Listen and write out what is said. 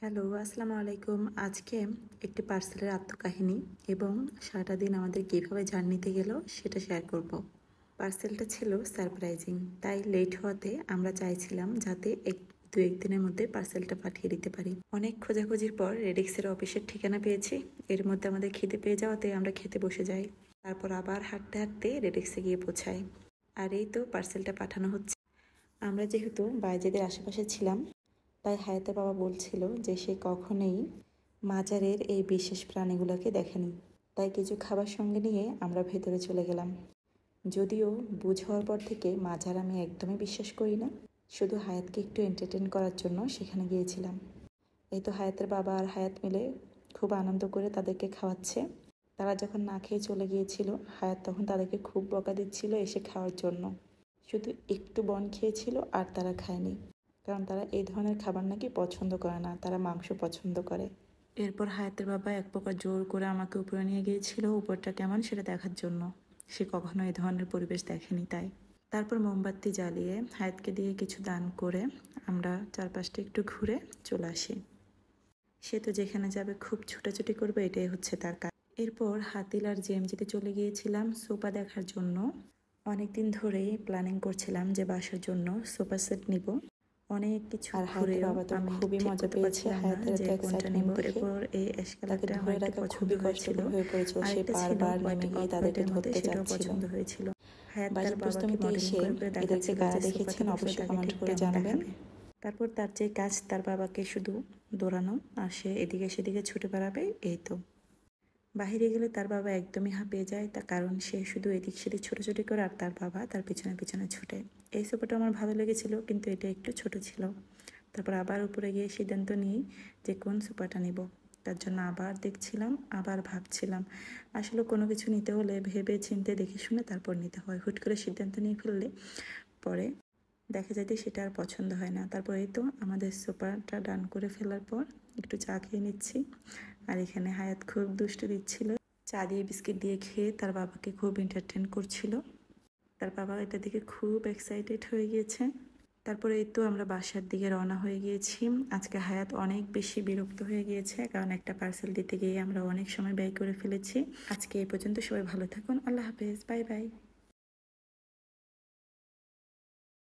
Hello, আসসালামু আলাইকুম। আজকে একটি পার্সেলের আত্মকাহিনী এবং সারাটা দিন আমাদের কীভাবে জার্নিতে গেল সেটা শেয়ার করব। পার্সেলটা ছিল সারপ্রাইজিং, তাই লেট হওয়াতে আমরা চাইছিলাম যাতে দু একদিনের মধ্যে পার্সেলটা পাঠিয়ে দিতে পারি। অনেক খোঁজাখুঁজির পর রেডিক্সের অফিসের ঠিকানা পেয়েছি। এর মধ্যে আমাদের খিদে পেয়ে যাওয়াতে আমরা খেতে বসে যাই। তারপর আবার হাঁটতে হাঁটতে রেডিক্সে গিয়ে পৌঁছাই। আর এই তো পার্সেলটা পাঠানো হচ্ছে। আমরা যেহেতু বাইজেদের আশেপাশে ছিলাম, তাই হায়াতের বাবা বলছিল যে সে কখনোই মাজারের এই বিশেষ প্রাণীগুলোকে দেখেনি। তাই কিছু খাবার সঙ্গে নিয়ে আমরা ভেতরে চলে গেলাম। যদিও বুঝ হওয়ার পর থেকে মাজার আমি একদমই বিশ্বাস করি না, শুধু হায়াতকে একটু এন্টারটেন করার জন্য সেখানে গিয়েছিলাম। এই তো হায়াতের বাবা আর হায়াত মিলে খুব আনন্দ করে তাদেরকে খাওয়াচ্ছে। তারা যখন না খেয়ে চলে গিয়েছিল, হায়াত তখন তাদেরকে খুব বকা দিচ্ছিল এসে খাওয়ার জন্য। শুধু একটু বন খেয়েছিল আর তারা খায়নি, কারণ তারা এই ধরনের খাবার নাকি পছন্দ করে না, তারা মাংস পছন্দ করে। এরপর হায়াতের বাবা এক প্রকার জোর করে আমাকে উপরে নিয়ে গিয়েছিল উপরটা কেমন সেটা দেখার জন্য। সে কখনো এই ধরনের পরিবেশ দেখেনি তাই। তারপর মোমবাতি জ্বালিয়ে হায়াতকে দিয়ে কিছু দান করে আমরা চারপাশটা একটু ঘুরে চলে আসি। সে তো যেখানে যাবে খুব ছুটাছুটি করবে, এটাই হচ্ছে তার কাজ। এরপর হাতিল আর জেএমজিতে চলে গিয়েছিলাম সোফা দেখার জন্য। অনেকদিন ধরেই প্ল্যানিং করছিলাম যে বাসার জন্য সোফা সেট নিব। অনেক কিছু ঘুরে বাবা তো খুবই মজা পেয়েছে হায়াতের যে কোনটা নিব। এরপর এই অ্যাশ কালারটা আমার একটু পছন্দ হয়েছিল, আরেকটা ছিল বারবার গিয়ে তাদেরকে ধরতে সেটাও পছন্দ হয়েছিল। হায়াত তার বাবাকে মডেলিং করে দেখাচ্ছিল যে দেখেছেন অবশ্যই কমেন্ট করে জানাবেন। তারপর তার যে কাজ, তার বাবাকে শুধু দৌড়ানো আর সে এদিকে সেদিকে ছুটে বেড়াবে। এই তো বাহিরে গেলে তার বাবা একদমই হাঁপিয়ে যায়, তার কারণ সে শুধু এদিক সেদিক ছোটাছুটি করে আর তার বাবা তার পিছনে পিছনে ছুটে। এই সোফাটা আমার ভালো লেগেছিল, কিন্তু এটা একটু ছোট ছিল। তারপর আবার উপরে গিয়ে সিদ্ধান্ত নিই যে কোন সোফাটা নিব। তার জন্য আবার দেখছিলাম, আবার ভাবছিলাম। আসলে কোনো কিছু নিতে হলে ভেবে চিন্তে দেখে শুনে তারপর নিতে হয়। হুট করে সিদ্ধান্ত নিয়ে ফেললে পরে দেখা যায় যে সেটা আর পছন্দ হয় না। তারপর এই তো আমাদের সোফাটা ডান করে ফেলার পর একটু চা খেয়ে নিচ্ছি। আর এখানে হায়াত খুব দুষ্টু দিচ্ছিল, চা দিয়ে বিস্কিট দিয়ে খেয়ে তার বাবাকে খুব এন্টারটেন করছিল। তার বাবা এটা দেখে খুব এক্সাইটেড হয়ে গিয়েছে। তারপরে এই তো আমরা বাসার দিকে রওনা হয়ে গিয়েছি। আজকে হায়াত অনেক বেশি বিরক্ত হয়ে গিয়েছে, কারণ একটা পার্সেল দিতে গিয়ে আমরা অনেক সময় ব্যয় করে ফেলেছি। আজকে এই পর্যন্ত, সবাই ভালো থাকুন, আল্লাহ হাফেজ, বাই বাই।